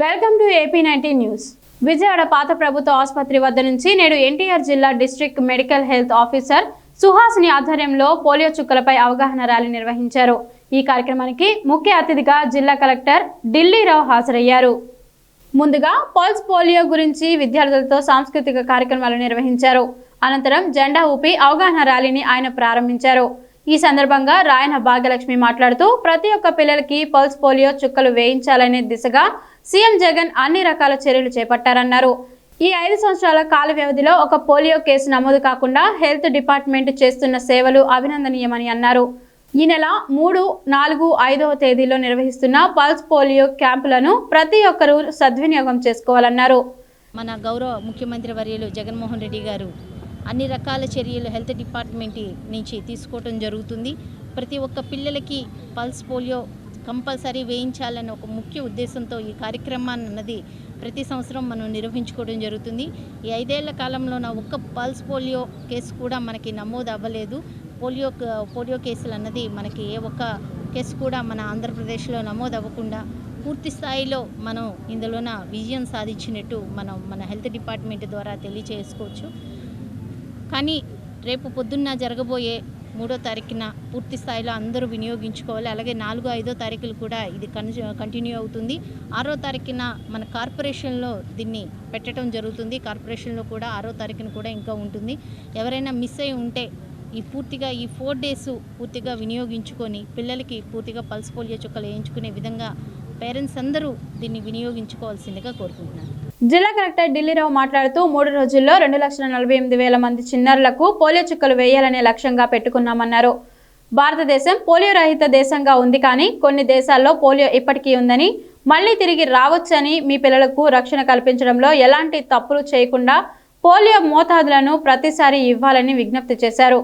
Welcome to AP19 news. Vijayawada పాత ప్రభుత్వ ఆసుపత్రి వద్ద నుంచి నేడు ఎన్టీఆర్ జిల్లా district medical health officer Suhasini ఆధ్వర్యంలో పోలియో చుక్కలపై అవగాహన ర్యాలీ నిర్వహించారు. ఈ కార్యక్రమానికి ముఖ్య అతిథిగా జిల్లా కలెక్టర్ ఢిల్లీరావు హాజరయ్యారు. ముందుగా పల్స్ పోలియో గురించి విద్యార్థులతో సాంస్కృతిక కార్యక్రమాలు నిర్వహించారు. అనంతరం జెండా ఊపి అవగాహన ర్యాలీని ఆయన ప్రారంభించారు. ఈ సందర్భంగా రాయన భాగ్యలక్ష్మి మాట్లాడుతూ ప్రతి ఒక్క పిల్లలకి పల్స్ పోలియో చుక్కలు వేయించాలనే దిశగా సీఎం జగన్ అన్ని రకాల చర్యలు చేపట్టారన్నారు. ఈ 5 సంవత్సరాల కాల వ్యవధిలో ఒక పోలియో కేసు నమోదు కాకుండా హెల్త్ డిపార్ట్మెంట్ చేస్తున్న సేవలు అభినందనీయమని అన్నారు. ఈ నెల 3, 4, 5వ తేదీలో నిర్వహిస్తున్న పల్స్ పోలియో క్యాంపులను ప్రతి ఒక్కరూ సద్వినియోగం చేసుకోవాలన్నారు. మన గౌరవ ముఖ్యమంత్రి వర్యులు జగన్మోహన్ రెడ్డి గారు అన్ని రకాల చర్యలు హెల్త్ డిపార్ట్మెంట్ నుంచి తీసుకోవడం జరుగుతుంది. ప్రతి ఒక్క పిల్లలకి పల్స్ పోలియో కంపల్సరీ వేయించాలన్న ఒక ముఖ్య ఉద్దేశంతో ఈ కార్యక్రమాన్ని అన్నది ప్రతి సంవత్సరం మనం నిర్వహించుకోవడం జరుగుతుంది. ఈ 5 ఏళ్ల కాలంలో ఒక్క పల్స్ పోలియో కేసు కూడా మనకి నమోదు అవ్వలేదు. పోలియో కేసులు అన్నది మనకి ఏ ఒక్క కేసు కూడా మన ఆంధ్రప్రదేశ్లో నమోదు అవ్వకుండా పూర్తి స్థాయిలో మనం ఇందులోన విజయం సాధించినట్టు మన హెల్త్ డిపార్ట్మెంట్ ద్వారా తెలియజేసుకోవచ్చు. కానీ రేపు పొద్దున్న జరగబోయే 3వ తారీఖున పూర్తి స్థాయిలో అందరూ వినియోగించుకోవాలి. అలాగే 4, 5వ తారీఖులు కూడా ఇది కంటిన్యూ అవుతుంది. 6వ తారీఖున మన కార్పొరేషన్లో దీన్ని పెట్టడం జరుగుతుంది. కార్పొరేషన్లో కూడా 6వ తారీఖున కూడా ఇంకా ఉంటుంది. ఎవరైనా మిస్ అయి ఉంటే ఈ 4 డేస్ పూర్తిగా వినియోగించుకొని పిల్లలకి పూర్తిగా పల్స్ పోలియో చుక్కలు వేయించుకునే విధంగా పేరెంట్స్ అందరూ దీన్ని వినియోగించుకోవాల్సిందిగా కోరుకుంటున్నాను. జిల్లా కలెక్టర్ ఢిల్లీరావు మాట్లాడుతూ 3 రోజుల్లో 2,48,000 మంది చిన్నారులకు పోలియో చుక్కలు వేయాలనే లక్ష్యంగా పెట్టుకున్నామన్నారు. భారతదేశం పోలియో రహిత దేశంగా ఉంది, కానీ కొన్ని దేశాల్లో పోలియో ఇప్పటికీ ఉందని, మళ్లీ తిరిగి రావచ్చని, మీ పిల్లలకు రక్షణ కల్పించడంలో ఎలాంటి తప్పులు చేయకుండా పోలియో మోతాదులను ప్రతిసారి ఇవ్వాలని విజ్ఞప్తి చేశారు.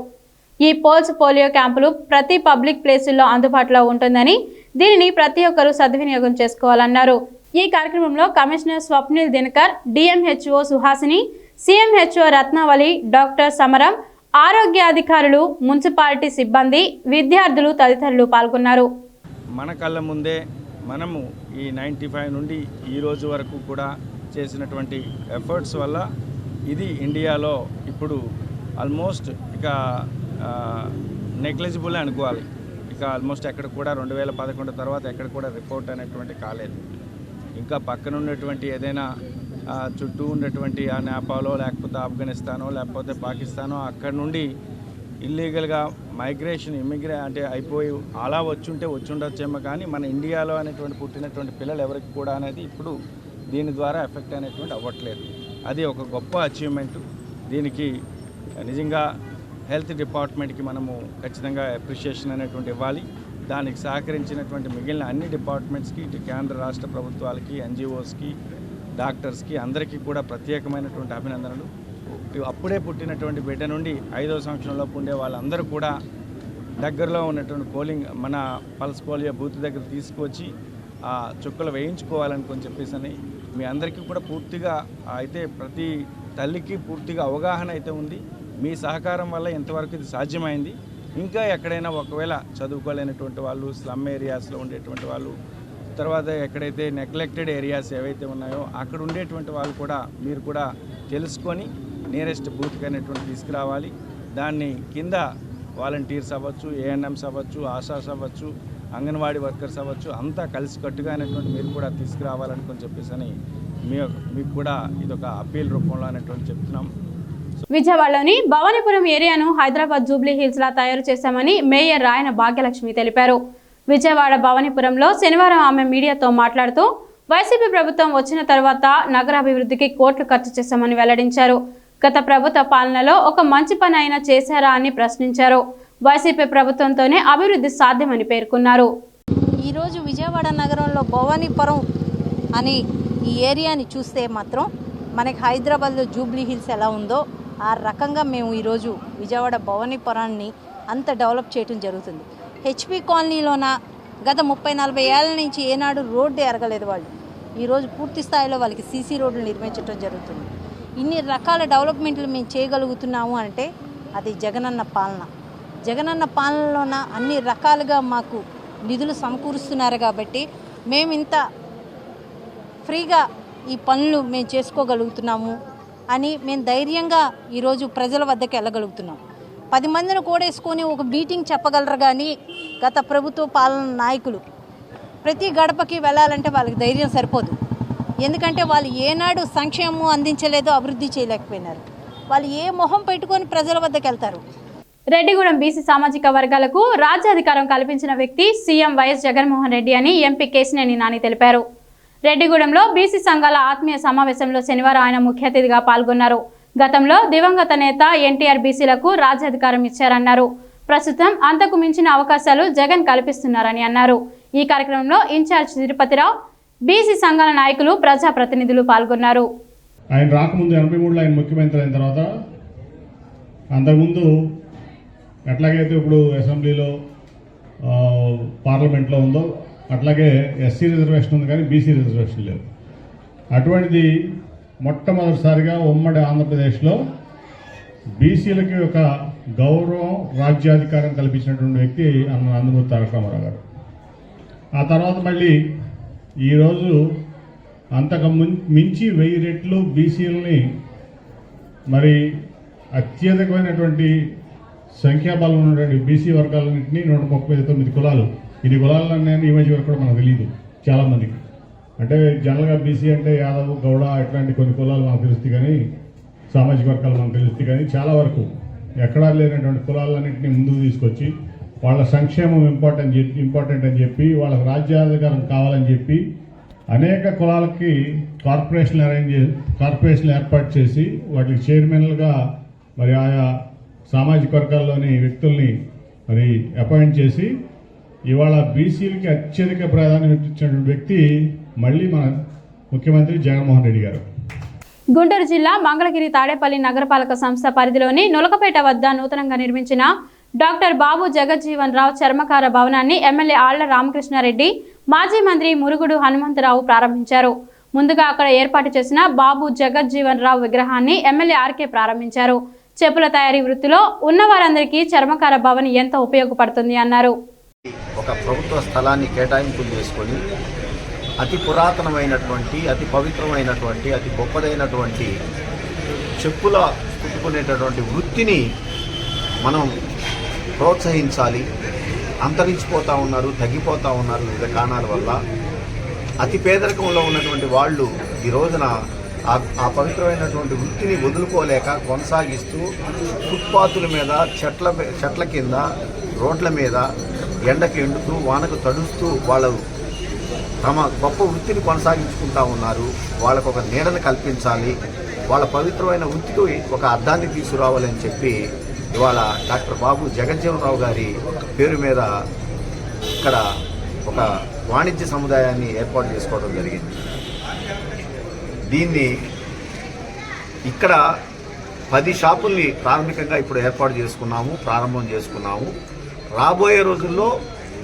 ఈ పల్స్ పోలియో క్యాంపులు ప్రతి పబ్లిక్ ప్లేసుల్లో అందుబాటులో ఉంటుందని, దీనిని ప్రతి ఒక్కరూ సద్వినియోగం చేసుకోవాలన్నారు. ఈ కార్యక్రమంలో commissioner Swapnil Dinakar, DMHO Suhasini, CMHO Ratnavali, doctor Samaram, ఆరోగ్య అధికారులు, మున్సిపాలిటీ సిబ్బంది, విద్యార్థులు తదితరులు పాల్గొన్నారు. మన కళ్ళ ముందే మనము ఈ 95 నుండి ఈ రోజు వరకు కూడా చేసినటువంటి ఎఫర్ట్స్ వల్ల ఇది ఇండియాలో ఇప్పుడు ఆల్మోస్ట్ ఇక నెగ్లిజిబుల్ అనుకోవాలి. ఇక ఆల్మోస్ట్ ఎక్కడ కూడా 2011 తర్వాత ఎక్కడ కూడా రిపోర్ట్ అనేటువంటి కాలేదు. ఇంకా పక్కన ఉన్నటువంటి ఏదైనా చుట్టూ ఉన్నటువంటి ఆ నేపాలో లేకపోతే ఆఫ్ఘనిస్తానో లేకపోతే పాకిస్తానో అక్కడ నుండి ఇల్లీగల్గా మైగ్రేషన్ అంటే అయిపోయి అలా వచ్చుండొచ్చేమో, కానీ మన ఇండియాలో అనేటువంటి పుట్టినటువంటి పిల్లలు ఎవరికి కూడా అనేది ఇప్పుడు దీని ద్వారా ఎఫెక్ట్ అనేటువంటి అవ్వట్లేదు. అది ఒక గొప్ప అచీవ్మెంట్. దీనికి నిజంగా హెల్త్ డిపార్ట్మెంట్కి మనము ఖచ్చితంగా అప్రిషియేషన్ అనేటువంటి ఇవ్వాలి. దానికి సహకరించినటువంటి మిగిలిన అన్ని డిపార్ట్మెంట్స్కి, ఇటు కేంద్ర రాష్ట్ర ప్రభుత్వాలకి, NGOస్కి, డాక్టర్స్కి అందరికీ కూడా ప్రత్యేకమైనటువంటి అభినందనలు. అప్పుడే పుట్టినటువంటి బిడ్డ నుండి 5వ సంవత్సరంలోపు ఉండే వాళ్ళందరూ కూడా దగ్గరలో ఉన్నటువంటి మన పల్స్ పోలియో బూత్ దగ్గర తీసుకొచ్చి ఆ చుక్కలు వేయించుకోవాలనుకొని చెప్పేసి మీ అందరికీ కూడా పూర్తిగా అయితే ప్రతి తల్లికి పూర్తిగా అవగాహన అయితే ఉంది. మీ సహకారం వల్ల ఇంతవరకు ఇది సాధ్యమైంది. ఇంకా ఎక్కడైనా ఒకవేళ చదువుకోలేనటువంటి వాళ్ళు, స్లమ్ ఏరియాస్లో ఉండేటువంటి వాళ్ళు, తర్వాత ఎక్కడైతే నెగ్లెక్టెడ్ ఏరియాస్ ఏవైతే ఉన్నాయో అక్కడ ఉండేటువంటి వాళ్ళు కూడా మీరు కూడా తెలుసుకొని నియరెస్ట్ బూత్కి అనేటువంటి తీసుకురావాలి. దాన్ని కింద వాలంటీర్స్ అవ్వచ్చు, ANMs అవ్వచ్చు, ఆశాస్ అవ్వచ్చు, అంగన్వాడీ వర్కర్స్ అవ్వచ్చు, అంతా కలిసికట్టుగా అనేటువంటి మీరు కూడా తీసుకురావాలనుకొని చెప్పేసి మీకు కూడా ఇదొక అప్పీల్ రూపంలో అనేటువంటి చెప్తున్నాం. విజయవాడలోని భవానీపురం ఏరియాను హైదరాబాద్ జూబ్లీ హిల్స్ లా తయారు చేశామని మేయర్ రాయన భాగ్యలక్ష్మి తెలిపారు. విజయవాడ భవానీపురంలో శనివారం ఆమె మీడియాతో మాట్లాడుతూ వైసీపీ ప్రభుత్వం వచ్చిన తర్వాత నగరాభివృద్ధికి కోట్లు ఖర్చు చేశామని వెల్లడించారు. గత ప్రభుత్వ పాలనలో ఒక మంచి పని అయినా చేశారా అని ప్రశ్నించారు. వైసీపీ ప్రభుత్వంతోనే అభివృద్ధి సాధ్యమని పేర్కొన్నారు. ఈరోజు విజయవాడ నగరంలో భవానీపురం అని ఈ ఏరియాని చూస్తే మాత్రం మనకి హైదరాబాద్లో జూబ్లీ హిల్స్ ఎలా ఉందో ఆ రకంగా మేము ఈరోజు విజయవాడ భవానీపురాన్ని అంత డెవలప్ చేయడం జరుగుతుంది. HP కాలనీలోన గత 30-40 ఏళ్ళ నుంచి ఏనాడు రోడ్డు ఎరగలేదు వాళ్ళు. ఈరోజు పూర్తి స్థాయిలో వాళ్ళకి CC రోడ్లు నిర్మించడం జరుగుతుంది. ఇన్ని రకాల డెవలప్మెంట్లు మేము చేయగలుగుతున్నాము అంటే అది జగనన్న పాలన. జగనన్న పాలనలోన అన్ని రకాలుగా మాకు నిధులు సమకూరుస్తున్నారు కాబట్టి మేము ఇంత ఫ్రీగా ఈ పనులు మేము చేసుకోగలుగుతున్నాము అని మేము ధైర్యంగా ఈరోజు ప్రజల వద్దకు వెళ్ళగలుగుతున్నాం. 10 మందిని కూడేసుకొని ఒక మీటింగ్ చెప్పగలరు, కానీ గత ప్రభుత్వ పాలన నాయకులు ప్రతి గడపకి వెళ్ళాలంటే వాళ్ళకి ధైర్యం సరిపోదు. ఎందుకంటే వాళ్ళు ఏనాడు సంక్షేమం అందించలేదో, అభివృద్ధి చేయలేకపోయినారు. వాళ్ళు ఏ మొహం పెట్టుకొని ప్రజల వద్దకు వెళ్తారు? రెడ్డిగూడెం బీసీ సామాజిక వర్గాలకు రాజ్యాధికారం కల్పించిన వ్యక్తి సీఎం వైఎస్ జగన్మోహన్ రెడ్డి అని ఎంపీ కేశినేని నాని తెలిపారు. రెడ్డిగూడెంలో బీసీ సంఘాల ఆత్మీయ సమావేశంలో శనివారం ఆయన ముఖ్య అతిథిగా పాల్గొన్నారు. గతంలో దివంగత నేత ఎన్టీఆర్ బీసీలకు రాజ్యాధికారం ఇచ్చారన్నారు. ప్రస్తుతం అంతకు మించిన అవకాశాలు జగన్ కల్పిస్తున్నారని అన్నారు. ఈ కార్యక్రమంలో ఇన్ఛార్జ్ తిరుపతిరావు, బీసీ సంఘాల నాయకులు, ప్రజాప్రతినిధులు పాల్గొన్నారు. ఆయన రాకముందు 83లో ఆయన ముఖ్యమంత్రి అయిన తర్వాత అంతకుముందు ఎట్లాగైతే ఇప్పుడు అసెంబ్లీలో పార్లమెంట్లో ఉందో అట్లాగే ఎస్సీ రిజర్వేషన్ ఉంది, కానీ బీసీ రిజర్వేషన్ లేవు. అటువంటిది మొట్టమొదటిసారిగా ఉమ్మడి ఆంధ్రప్రదేశ్లో బీసీలకి ఒక గౌరవం, రాజ్యాధికారం కల్పించినటువంటి వ్యక్తి నందమూరి తారక రామారావు గారు. ఆ తర్వాత మళ్ళీ ఈరోజు అంతకు మించి 1000 రెట్లు బీసీలని మరి అత్యధికమైనటువంటి సంఖ్యాబలం ఉన్నటువంటి బీసీ వర్గాలన్నింటినీ 139 కులాలు. ఇది కులాలన్నీ ఈ మధ్య వరకు కూడా మనకు తెలియదు చాలామందికి. అంటే జనరల్గా బీసీ అంటే యాదవ్, గౌడ ఇట్లాంటి కొన్ని కులాలు మనకు తెలుస్తుంది, కానీ సామాజిక వర్గాలు మనకు తెలుస్తుంది, కానీ చాలా వరకు ఎక్కడా లేనటువంటి కులాలన్నింటినీ ముందుకు తీసుకొచ్చి వాళ్ళ సంక్షేమం ఇంపార్టెంట్ అని చెప్పి, వాళ్ళకి రాజ్యాధికారం కావాలని చెప్పి అనేక కులాలకి కార్పొరేషన్లు ఏర్పాటు చేసి వాటికి చైర్మన్లుగా మరి ఆయా సామాజిక వర్గాల్లోని వ్యక్తుల్ని మరి అపాయింట్ చేసి ఇవాళ బీసీలకి అత్యధిక ప్రాధాన్యం ఇచ్చినటువంటి వ్యక్తి మళ్ళీ మన ముఖ్యమంత్రి జగన్మోహన్ రెడ్డి గారు. గుంటూరు జిల్లా మంగళగిరి తాడేపల్లి నగరపాలక సంస్థ పరిధిలోని నులకపేట వద్ద నూతనంగా నిర్మించిన డాక్టర్ బాబు జగజ్జీవన్ రావు చర్మకార భవనాన్ని ఎమ్మెల్యే ఆళ్ల రామకృష్ణారెడ్డి, మాజీ మంత్రి మురుగుడు హనుమంతరావు ప్రారంభించారు. ముందుగా అక్కడ ఏర్పాటు చేసిన బాబు జగజ్జీవన్ రావు విగ్రహాన్ని ఎమ్మెల్యే ఆర్కే ప్రారంభించారు. చెప్పుల తయారీ వృత్తిలో ఉన్న వారందరికీ చర్మకార భవన్ ఎంతో ఉపయోగపడుతుంది అన్నారు. ఒక ప్రభుత్వ స్థలాన్ని కేటాయింపులు చేసుకొని అతి పురాతనమైనటువంటి, అతి పవిత్రమైనటువంటి, అతి గొప్పదైనటువంటి చెప్పుల కుట్టుకునేటటువంటి వృత్తిని మనం ప్రోత్సహించాలి. అంతరించిపోతూ ఉన్నారు, తగ్గిపోతూ ఉన్నారు వివిధ కారణాల వల్ల. అతి పేదరికంలో ఉన్నటువంటి వాళ్ళు ఈ రోజున ఆ పవిత్రమైనటువంటి వృత్తిని వదులుకోలేక కొనసాగిస్తూ ఫుట్పాతుల మీద, చెట్ల కింద, రోడ్ల మీద ఎండకు ఎండుతూ, వానకు తడుస్తూ వాళ్ళు తమ గొప్ప వృత్తిని కొనసాగించుకుంటూ ఉన్నారు. వాళ్ళకు ఒక నీడను కల్పించాలి, వాళ్ళ పవిత్రమైన వృత్తికి ఒక అర్థాన్ని తీసుకురావాలని చెప్పి ఇవాళ డాక్టర్ బాబు జగజ్జీవన్ రావు గారి పేరు మీద ఇక్కడ ఒక వాణిజ్య సముదాయాన్ని ఏర్పాటు చేసుకోవడం జరిగింది. దీన్ని ఇక్కడ 10 షాపుల్ని ప్రాథమికంగా ఇప్పుడు ప్రారంభం చేసుకున్నాము. రాబోయే రోజుల్లో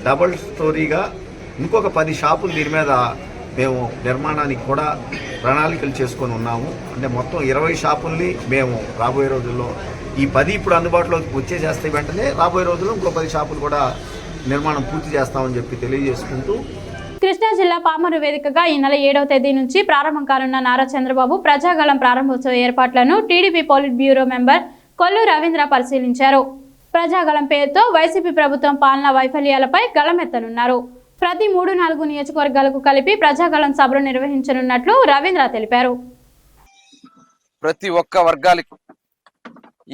డబుల్ స్టోరీగా ఇంకొక 10 షాపులు దీని మీద మేము నిర్మాణానికి కూడా ప్రణాళికలు చేసుకొని ఉన్నాము. అంటే మొత్తం 20 షాపుల్ని మేము రాబోయే రోజుల్లో, ఈ 10 ఇప్పుడు అందుబాటులోకి వచ్చేసేస్తే వెంటనే రాబోయే రోజుల్లో ఇంకో 10 షాపులు కూడా నిర్మాణం పూర్తి చేస్తామని చెప్పి తెలియజేసుకుంటూ, కృష్ణా జిల్లా పామరు వేదికగా ఈ నెల 7వ తేదీ నుంచి ప్రారంభం కానున్న నారా చంద్రబాబు ప్రజాగళం ప్రారంభోత్సవ ఏర్పాట్లను TDP polit bureau member Kollu Ravindra పరిశీలించారు. ప్రజాగళం పేరుతో వైసీపీ ప్రభుత్వం పాలనా వైఫల్యాలపై గళమెత్తనున్నారు. ప్రతి 3-4 నియోజకవర్గాలకు కలిపి ప్రజాగళం సభలు నిర్వహించనున్నట్లు రవీంద్ర తెలిపారు. ప్రతి ఒక్క వర్గాలకు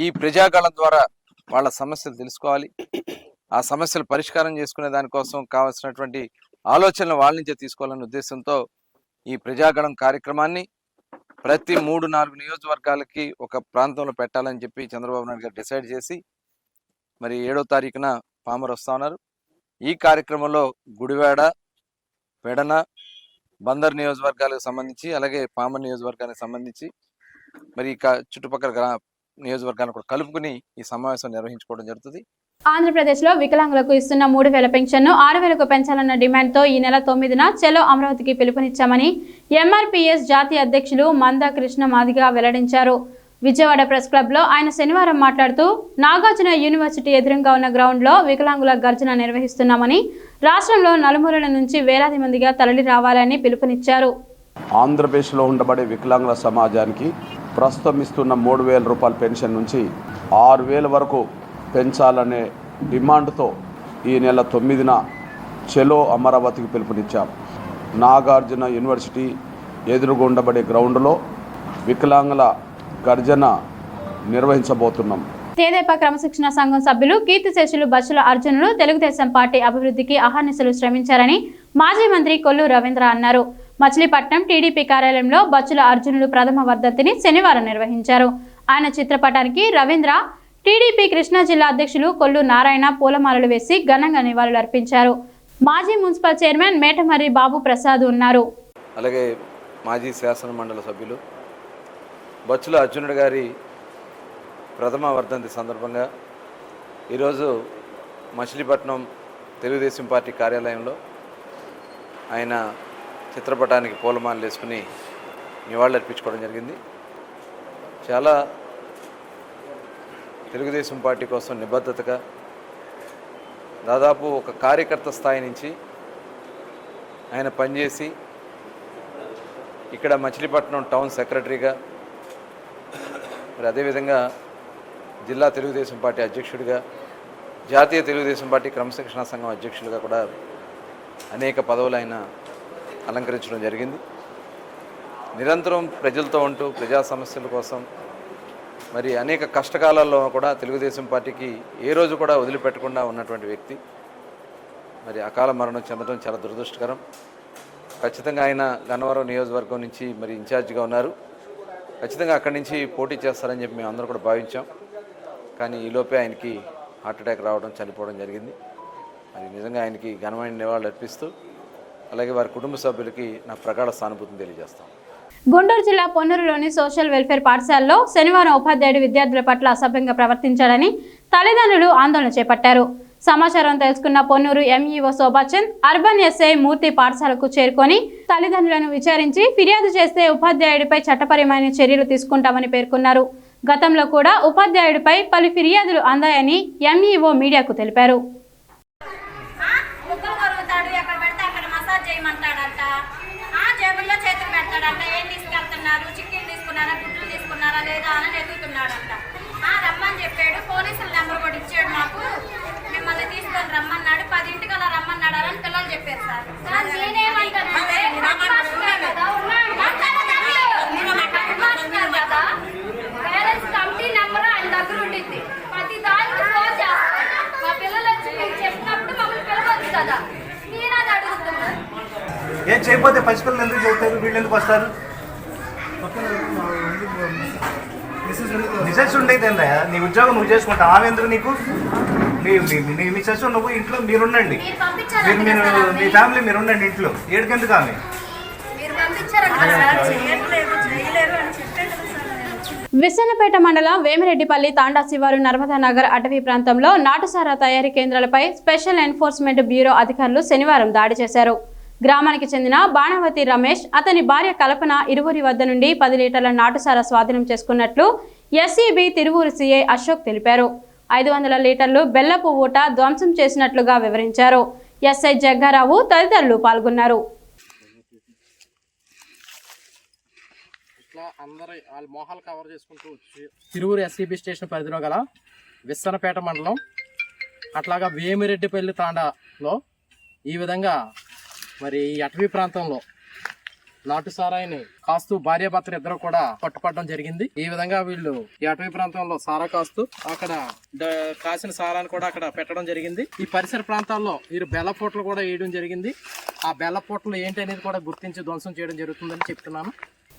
ఈ ప్రజాగళం ద్వారా వాళ్ళ సమస్యలు తెలుసుకోవాలి, ఆ సమస్యలు పరిష్కారం చేసుకునే దానికోసం కావాల్సినటువంటి ఆలోచనలు వాళ్ళ నుంచే తీసుకోవాలనే ఉద్దేశంతో ఈ ప్రజాగళం కార్యక్రమాన్ని ప్రతి 3-4 నియోజకవర్గాలకి ఒక ప్రాంతంలో పెట్టాలని చెప్పి చంద్రబాబు నాయుడు గారు డిసైడ్ చేసి మరి 7వ తారీఖున పామర్ వస్తా ఉన్నారు. ఈ కార్యక్రమంలో గుడివాడ, పెడన, బందర్ నియోజకవర్గాలకు సంబంధించి, అలాగే పామర్ నియోజకవర్గానికి సంబంధించి మరి చుట్టుపక్కల నియోజకవర్గాన్ని కూడా కలుపుకుని ఈ సమావేశం నిర్వహించుకోవడం జరుగుతుంది. ఆంధ్రప్రదేశ్లో వికలాంగులకు ఇస్తున్న 3000 పెన్షన్ను 6000కు పెంచాలన్న డిమాండ్తో ఈ నెల 9న చెలో అమరావతికి పిలుపునిచ్చామని ఎంఆర్పీఎస్ జాతీయ అధ్యక్షులు మందా కృష్ణ మాదిగ వెల్లడించారు. విజయవాడ ప్రెస్ క్లబ్లో ఆయన శనివారం మాట్లాడుతూ నాగార్జున యూనివర్సిటీ ఎదురుగా ఉన్న గ్రౌండ్లో వికలాంగుల గర్జన నిర్వహిస్తున్నామని, రాష్ట్రంలో నలుమూలల నుంచి వేలాది మందిగా తరలి రావాలని పిలుపునిచ్చారు. ఆంధ్రప్రదేశ్లో ఉండబడే వికలాంగుల సమాజానికి ప్రస్తుతం ఇస్తున్న 3,000 రూపాయల పెన్షన్ నుంచి 6,000 వరకు పెంచాలనే డిమాండ్తో ఈ నెల 9న చెలో అమరావతికి పిలుపునిచ్చాం. నాగార్జున యూనివర్సిటీ ఎదురుగుండబడే గ్రౌండ్లో వికలాంగుల గర్జన నిర్వహించబోతున్నాం. తేదేపా క్రమశిక్షణ సంఘం సభ్యులు కీర్తిశేషులు బచ్చుల అర్జునులు తెలుగుదేశం పార్టీ అభివృద్ధికి అహర్నిశలు శ్రమించారని మాజీ మంత్రి కొల్లు రవీంద్ర అన్నారు. మచిలీపట్నం టీడీపీ కార్యాలయంలో బచ్చుల అర్జునులు ప్రథమ వర్ధంతిని శనివారం నిర్వహించారు. ఆయన చిత్రపటానికి రవీంద్ర, టీడీపీ కృష్ణా జిల్లా అధ్యక్షులు కొల్లు నారాయణ పూలమాలలు వేసి ఘనంగా నివాళులర్పించారు. మాజీ మున్సిపల్ చైర్మన్ మేటమర్రి బాబు ప్రసాద్ ఉన్నారు. అలాగే మాజీ శాసన మండలి సభ్యులు బచ్చుల అర్జునుడు గారి ప్రథమ వర్ధంతి సందర్భంగా ఈరోజు మచిలీపట్నం తెలుగుదేశం పార్టీ కార్యాలయంలో ఆయన చిత్రపటానికి పూలమాలలు వేసుకుని నివాళులర్పించుకోవడం జరిగింది. చాలా తెలుగుదేశం పార్టీ కోసం నిబద్ధతగా దాదాపు ఒక కార్యకర్త స్థాయి నుంచి ఆయన పనిచేసి ఇక్కడ మచిలీపట్నం టౌన్ సెక్రటరీగా, మరి అదేవిధంగా జిల్లా తెలుగుదేశం పార్టీ అధ్యక్షుడిగా, జాతీయ తెలుగుదేశం పార్టీ క్రమశిక్షణ సంఘం అధ్యక్షుడిగా కూడా అనేక పదవులు ఆయన అలంకరించడం జరిగింది. నిరంతరం ప్రజలతో ఉంటూ ప్రజా సమస్యల కోసం మరి అనేక కష్టకాలాల్లో కూడా తెలుగుదేశం పార్టీకి ఏ రోజు కూడా వదిలిపెట్టకుండా ఉన్నటువంటి వ్యక్తి మరి అకాల మరణం చెందడం చాలా దురదృష్టకరం. ఖచ్చితంగా ఆయన గన్నవరం నియోజకవర్గం నుంచి మరి ఇన్ఛార్జిగా ఉన్నారు. ఖచ్చితంగా అక్కడి నుంచి పోటీ చేస్తారని చెప్పి మేము అందరూ కూడా భావించాం. కానీ ఈలోపే ఆయనకి హార్ట్ అటాక్ రావడం, చనిపోవడం జరిగింది. మరి నిజంగా ఆయనకి ఘనమైన నివాళులు అర్పిస్తూ అలాగే వారి కుటుంబ సభ్యులకి నా ప్రగాఢ సానుభూతిని తెలియజేస్తాం. గుంటూరు జిల్లా పొన్నూరులోని సోషల్ వెల్ఫేర్ పాఠశాలలో శనివారం ఉపాధ్యాయుడు విద్యార్థుల పట్ల అసభ్యంగా ప్రవర్తించాడని తల్లిదండ్రులు ఆందోళన చేపట్టారు. సమాచారం తెలుసుకున్న పొన్నూరు ఎంఈఓ శోభాచంద్ అర్బన్ ఎస్ఐ మూర్తి పాఠశాలకు చేరుకొని తల్లిదండ్రులను విచారించి ఫిర్యాదు చేస్తే ఉపాధ్యాయుడిపై చట్టపరమైన చర్యలు తీసుకుంటామని పేర్కొన్నారు. గతంలో కూడా ఉపాధ్యాయుడిపై పలు ఫిర్యాదులు అందాయని ఎంఈఓ మీడియాకు తెలిపారు. రమ్మని చెప్పాడు. పోలీసుల నెంబర్ కూడా ఇచ్చాడు మాకు. మిమ్మల్ని తీసుకొని రమ్మన్నాడు. 10ంటికి అలా రమ్మన్నాడు అని పిల్లలు చెప్పారు సార్. నేనేమంటానంటే పేరెంట్స్ కమిటీ నెంబర్ ఆయన దగ్గర ఉండింది. ప్రతి దానికి ఫోన్ చేస్తాను. మా పిల్లలు వచ్చి మీకు చెప్పినప్పుడు మమ్మల్ని పిలవచ్చు కదా. నేను అది అడుగుతున్నాను. ఏం చేయకపోతే పసిపిల్లలు ఎందుకు చెబుతారు? వీళ్ళు ఎందుకు వస్తారు? మిసెస్ ఉండేది ఏంటయ్యా? నీ ఉద్యోగం నువ్వు చేసుకుంటావు. ఆమె ఎందుకు నీకు? మీ మిసెస్ నువ్వు ఇంట్లో మీరుండండి. మీరు మీ ఫ్యామిలీ మీరు ఉండండి ఇంట్లో. ఏడుకెందుకు ఆమె? విసన్నపేట మండలం వేమిరెడ్డిపల్లి తాండా శివారు నర్మదా నగర్ అటవీ ప్రాంతంలో నాటుసారా తయారీ కేంద్రాలపై స్పెషల్ ఎన్ఫోర్స్మెంట్ బ్యూరో అధికారులు శనివారం దాడి చేశారు. గ్రామానికి చెందిన బాణవతి రమేష్, అతని భార్య కల్పన ఇరువురి వద్ద నుండి 10 లీటర్ల నాటుసారా స్వాధీనం చేసుకున్నట్లు ఎస్ఈబి తిరువూరు సిఐ అశోక్ తెలిపారు. 500 లీటర్లు బెల్లపు ఊట ధ్వంసం చేసినట్లుగా వివరించారు. ఎస్ఐ జగ్గారావు తదితరులు పాల్గొన్నారు. తిరువూరు ఎస్ఈబి స్టేషన్ పరిధిలో గల విస్సనపేట మండలం అట్లాగా వేమిరెడ్డిపల్లి తాండాలో ఈ విధంగా మరి ఈ అటవీ ప్రాంతంలో నాటు సారాయిని కాస్తూ భార్యాభర్తలు ఇద్దరు కూడా పట్టుపడడం జరిగింది. ఈ విధంగా వీళ్ళు ఈ అటవీ ప్రాంతంలో సారా కాస్తూ అక్కడ కాసిన సారాన్ని కూడా అక్కడ పెట్టడం జరిగింది. ఈ పరిసర ప్రాంతాల్లో వీరు బెల్లపోట్లు కూడా వేయడం జరిగింది. ఆ బెల్లపోట్లు ఏంటి అనేది కూడా గుర్తించి ధ్వంసం చేయడం జరుగుతుందని చెప్తున్నాను.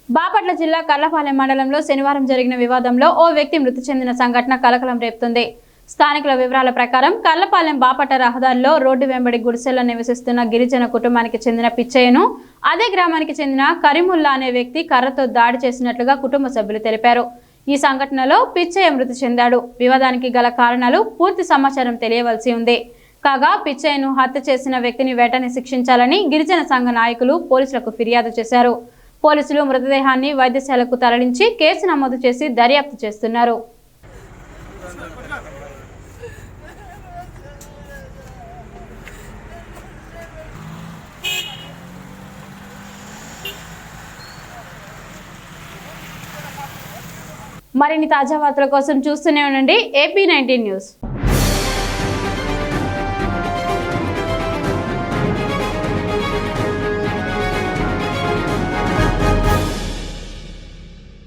బాపట్ల జిల్లా కర్లపాలెం మండలంలో శనివారం జరిగిన వివాదంలో ఓ వ్యక్తి మృతి చెందిన సంఘటన కలకలం రేపుతుంది. స్థానికుల వివరాల ప్రకారం కర్లపాలెం బాపట్ల రహదారిలో రోడ్డు వెంబడి గుడిసెల్లో నివసిస్తున్న గిరిజన కుటుంబానికి చెందిన పిచ్చయ్యను అదే గ్రామానికి చెందిన కరీముల్లా అనే వ్యక్తి కర్రతో దాడి చేసినట్లుగా కుటుంబ సభ్యులు తెలిపారు. ఈ సంఘటనలో పిచ్చయ్య మృతి చెందాడు. వివాదానికి గల కారణాలు పూర్తి సమాచారం తెలియవలసి ఉంది. కాగా పిచ్చయ్యను హత్య చేసిన వ్యక్తిని వెంటనే శిక్షించాలని గిరిజన సంఘ నాయకులు పోలీసులకు ఫిర్యాదు చేశారు. పోలీసులు మృతదేహాన్ని వైద్యశాలకు తరలించి కేసు నమోదు చేసి దర్యాప్తు చేస్తున్నారు. మరిన్ని తాజా వార్తల కోసం చూస్తూనే ఉండండి AP19 న్యూస్.